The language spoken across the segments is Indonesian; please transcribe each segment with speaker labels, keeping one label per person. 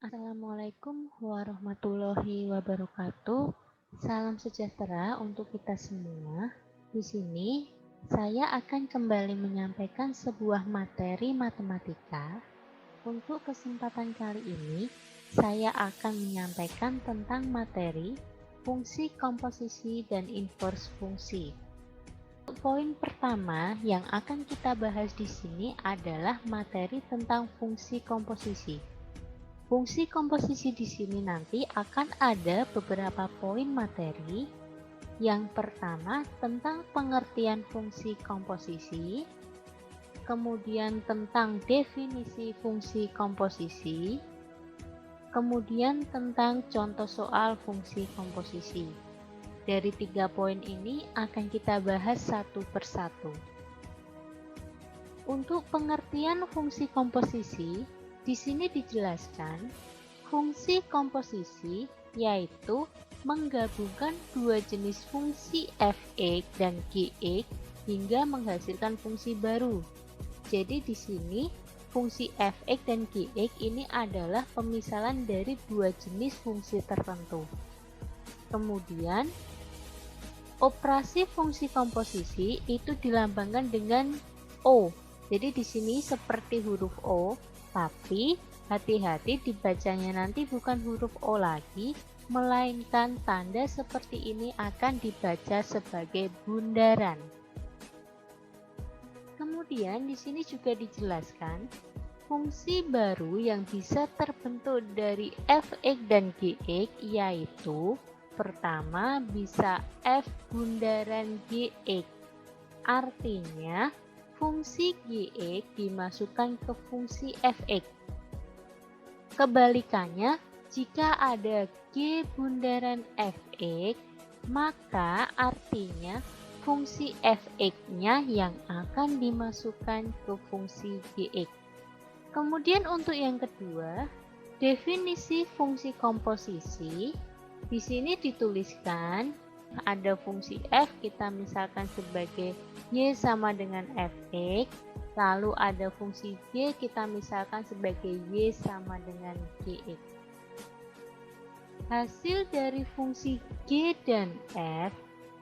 Speaker 1: Assalamualaikum warahmatullahi wabarakatuh. Salam sejahtera untuk kita semua. Di sini saya akan kembali menyampaikan sebuah materi matematika. Untuk kesempatan kali ini, saya akan menyampaikan tentang materi fungsi komposisi dan inverse fungsi. Poin pertama yang akan kita bahas di sini adalah materi tentang fungsi komposisi. Fungsi komposisi di sini nanti akan ada beberapa poin materi. Yang pertama tentang pengertian fungsi komposisi, kemudian tentang definisi fungsi komposisi, kemudian tentang contoh soal fungsi komposisi. Dari 3 poin ini akan kita bahas satu persatu. Untuk pengertian fungsi komposisi, di sini dijelaskan fungsi komposisi yaitu menggabungkan dua jenis fungsi f(x) dan g(x) hingga menghasilkan fungsi baru. Jadi di sini fungsi f(x) dan g(x) ini adalah pemisalan dari dua jenis fungsi tertentu. Kemudian operasi fungsi komposisi itu dilambangkan dengan O. Jadi di sini seperti huruf O. Tapi hati-hati dibacanya nanti bukan huruf O lagi, melainkan tanda seperti ini akan dibaca sebagai bundaran. Kemudian di sini juga dijelaskan fungsi baru yang bisa terbentuk dari f(x) dan g(x) yaitu pertama bisa f bundaran g(x). Artinya fungsi g(x) dimasukkan ke fungsi f(x). Kebalikannya, jika ada g bundaran f(x), maka artinya fungsi f(x)-nya yang akan dimasukkan ke fungsi g(x). Kemudian untuk yang kedua, definisi fungsi komposisi. Di sini dituliskan ada fungsi f kita misalkan sebagai y sama dengan f(x), lalu ada fungsi g kita misalkan sebagai y sama dengan gx. Hasil dari fungsi g dan f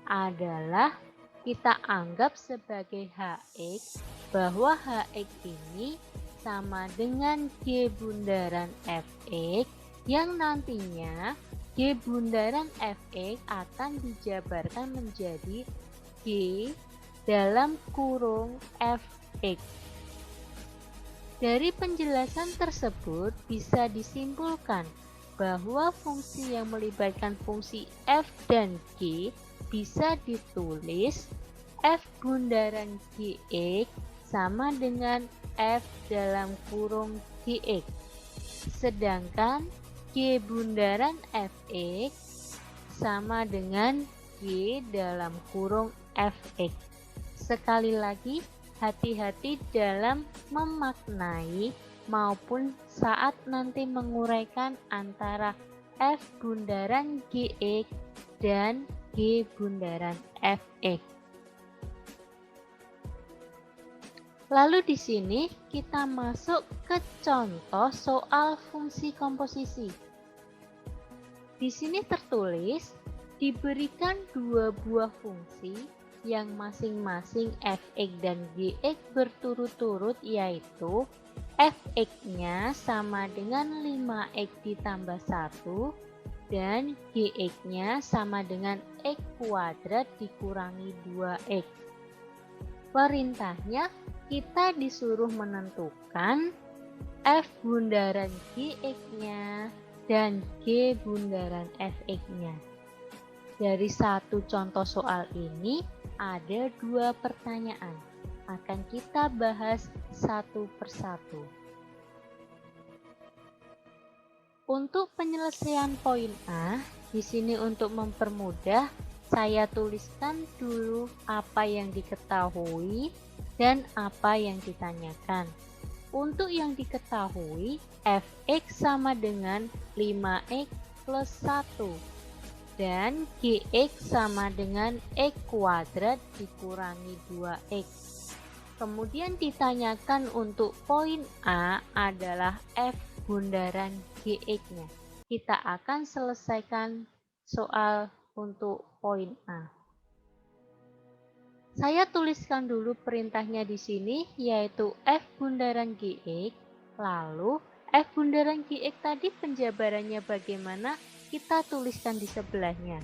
Speaker 1: adalah kita anggap sebagai hx, bahwa hx ini sama dengan g bundaran fx yang nantinya g bundaran fx akan dijabarkan menjadi g dalam kurung fx. Dari penjelasan tersebut bisa disimpulkan bahwa fungsi yang melibatkan fungsi f dan g bisa ditulis f bundaran gx sama dengan f dalam kurung gx. Sedangkan g bundaran fx sama dengan g dalam kurung fx. Sekali lagi, hati-hati dalam memaknai maupun saat nanti menguraikan antara f bundaran gx dan g bundaran fx. Lalu di sini kita masuk ke contoh soal fungsi komposisi. Di sini tertulis diberikan dua buah fungsi yang masing-masing fx dan gx berturut-turut, yaitu fx-nya sama dengan 5x ditambah 1 dan gx-nya sama dengan x kuadrat dikurangi 2x. Perintahnya kita disuruh menentukan f bundaran gx-nya dan g bundaran fx-nya. Dari satu contoh soal ini ada dua pertanyaan. Akan kita bahas satu persatu. Untuk penyelesaian poin A, di sini untuk mempermudah, saya tuliskan dulu apa yang diketahui dan apa yang ditanyakan. Untuk yang diketahui, fx sama dengan 5x plus 1. Dan Gx sama dengan X kuadrat dikurangi 2X. Kemudian ditanyakan untuk poin A adalah F bundaran Gx-nya. Kita akan selesaikan soal untuk poin A. Saya tuliskan dulu perintahnya di sini, yaitu F bundaran Gx, lalu F bundaran Gx tadi penjabarannya bagaimana, kita tuliskan di sebelahnya.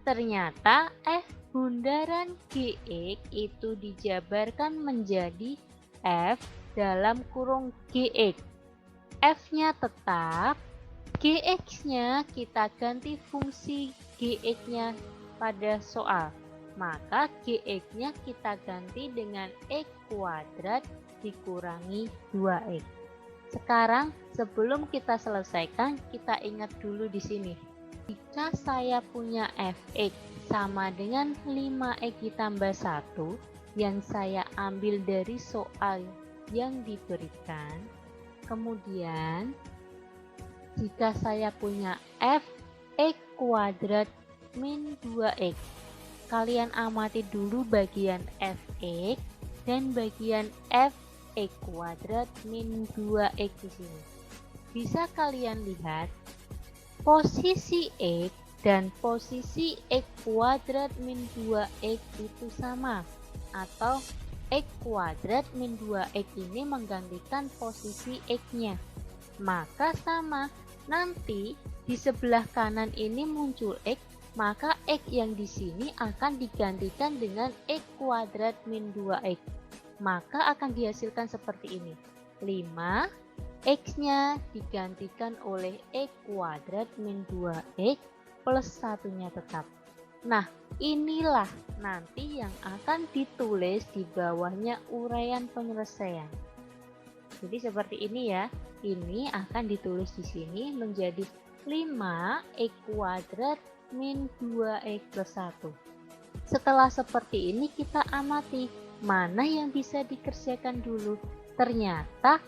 Speaker 1: Ternyata F bundaran Gx itu dijabarkan menjadi F dalam kurung Gx. F-nya tetap, Gx-nya kita ganti fungsi Gx-nya pada soal. Maka Gx-nya kita ganti dengan X kuadrat dikurangi 2X. Sekarang sebelum kita selesaikan, kita ingat dulu di sini. Jika saya punya fx sama dengan 5x ditambah 1 yang saya ambil dari soal yang diberikan, kemudian jika saya punya fx kuadrat min 2x, kalian amati dulu bagian fx dan bagian fx kuadrat min 2x di sini. Bisa kalian lihat posisi X dan posisi X kuadrat min 2X itu sama, atau X kuadrat min 2X ini menggantikan posisi X-nya. Maka sama, nanti di sebelah kanan ini muncul X, maka X yang di sini akan digantikan dengan X kuadrat min 2X. Maka akan dihasilkan seperti ini. 5 X-nya digantikan oleh X kuadrat min 2X plus satunya tetap. Nah, inilah nanti yang akan ditulis di bawahnya uraian penyelesaian. Jadi seperti ini ya. Ini akan ditulis di sini menjadi 5X kuadrat min 2X plus 1. Setelah seperti ini kita amati mana yang bisa dikerjakan dulu. Ternyata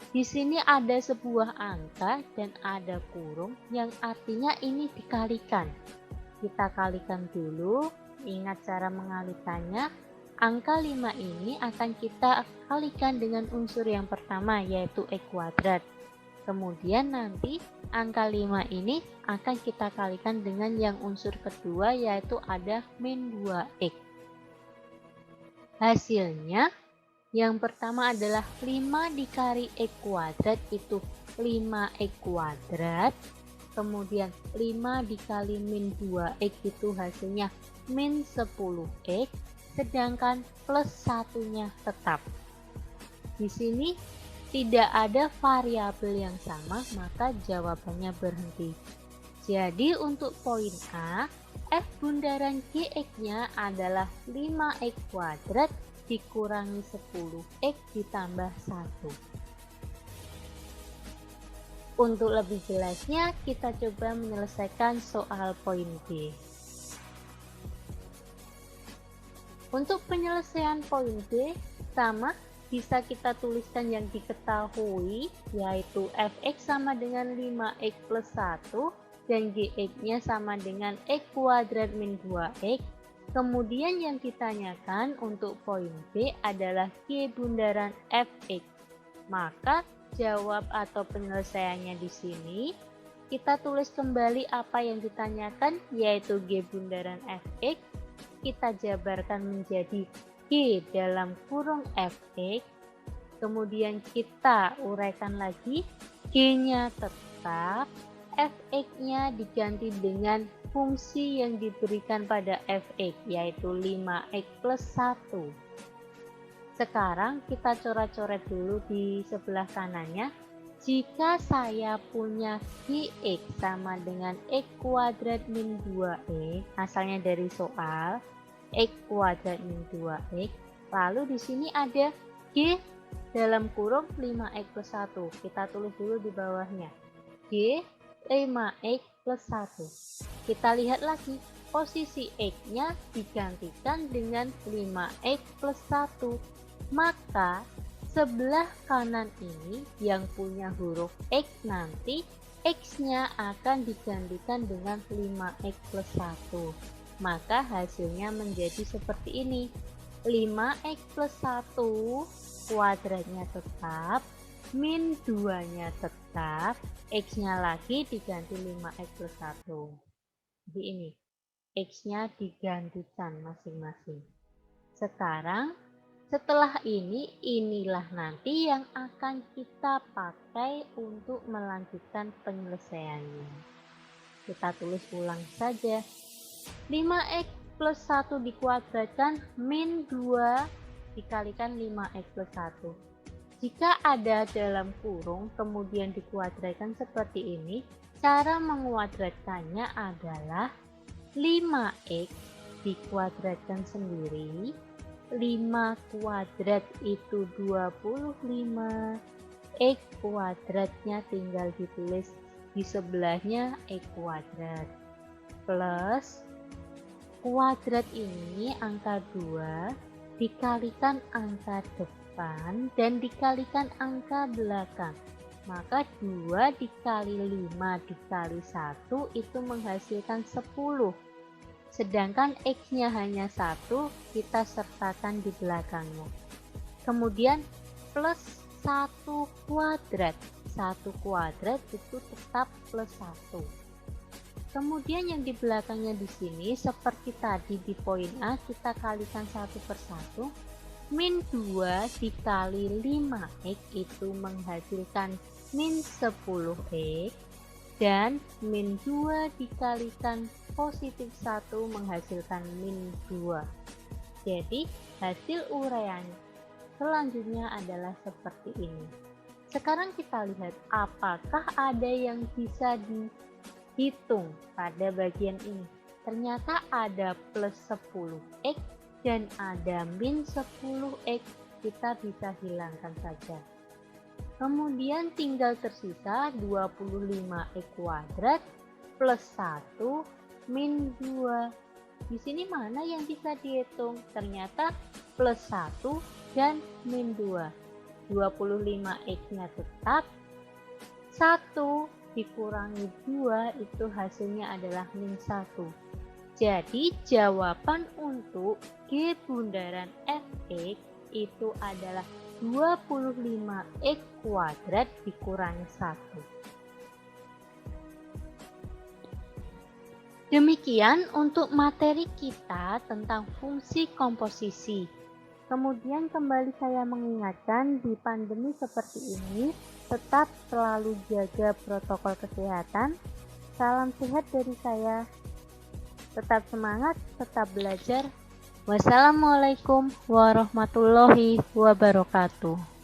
Speaker 1: di sini ada sebuah angka dan ada kurung yang artinya ini dikalikan. Kita kalikan dulu, ingat cara mengalikannya. Angka 5 ini akan kita kalikan dengan unsur yang pertama, yaitu X kuadrat. Kemudian nanti angka 5 ini akan kita kalikan dengan yang unsur kedua, yaitu ada min 2X. Hasilnya yang pertama adalah 5 dikali X kuadrat itu 5X kuadrat. Kemudian 5 dikali min 2X itu hasilnya min 10X. Sedangkan plus satunya tetap. Di sini tidak ada variabel yang sama, maka jawabannya berhenti. Jadi untuk poin A, F bundaran Gx-nya adalah 5X kuadrat dikurangi 10X ditambah 1. Untuk lebih jelasnya, kita coba menyelesaikan soal poin B. Untuk penyelesaian poin B, sama bisa kita tuliskan yang diketahui, yaitu fx sama dengan 5x plus 1 dan gx-nya sama dengan x kuadrat min 2x. Kemudian yang ditanyakan untuk poin B adalah G bundaran fx. Maka jawab atau penyelesaiannya di sini kita tulis kembali apa yang ditanyakan, yaitu G bundaran fx. Kita jabarkan menjadi G dalam kurung fx. Kemudian kita uraikan lagi, G-nya tetap, fx-nya diganti dengan fungsi yang diberikan pada fx, yaitu 5x plus 1. Sekarang kita coret-coret dulu di sebelah kanannya. Jika saya punya Gx sama dengan X kuadrat min 2X, asalnya dari soal, X kuadrat min 2X, lalu di sini ada G dalam kurung 5X plus 1. Kita tulis dulu di bawahnya. G 5X plus 1. Kita lihat lagi, posisi X-nya digantikan dengan 5X plus 1. Maka sebelah kanan ini yang punya huruf X nanti X-nya akan digantikan dengan 5X plus 1. Maka hasilnya menjadi seperti ini. 5X plus 1 kuadratnya tetap, min 2-nya tetap, X-nya lagi diganti 5X plus 1. Jadi ini, X-nya digantikan masing-masing. Sekarang, setelah ini, inilah nanti yang akan kita pakai untuk melanjutkan penyelesaiannya. Kita tulis ulang saja. 5X plus 1 dikuadratkan min 2 dikalikan 5X plus 1. Jika ada dalam kurung kemudian dikuadratkan seperti ini, cara menguadratkannya adalah 5X dikuadratkan sendiri, 5 kuadrat itu 25, X kuadratnya tinggal ditulis di sebelahnya X kuadrat, plus kuadrat ini angka 2 dikalikan angka depan dan dikalikan angka belakang. Maka 2 dikali 5 dikali 1 itu menghasilkan 10. Sedangkan X-nya hanya 1, kita sertakan di belakangnya. Kemudian plus 1 kuadrat. 1 kuadrat itu tetap plus 1. Kemudian yang di belakangnya di sini seperti tadi di poin A kita kalikan 1 per 1. Min 2 dikali 5X itu menghasilkan min 10X. Dan min 2 dikalikan positif 1 menghasilkan min 2. Jadi hasil uraian selanjutnya adalah seperti ini. Sekarang kita lihat apakah ada yang bisa dihitung pada bagian ini. Ternyata ada plus 10X dan ada min 10X. Kita bisa hilangkan saja. Kemudian tinggal tersisa 25X kuadrat plus 1 min 2. Di sini mana yang bisa dihitung? Ternyata plus 1 dan min 2. 25X-nya tetap, 1 dikurangi 2 itu hasilnya adalah min 1. Jadi jawaban untuk G bundaran Fx itu adalah 25X kuadrat dikurangi 1. Demikian untuk materi kita tentang fungsi komposisi. Kemudian kembali saya mengingatkan di pandemi seperti ini, tetap selalu jaga protokol kesehatan. Salam sehat dari saya. Tetap semangat, tetap belajar. Wassalamualaikum warahmatullahi wabarakatuh.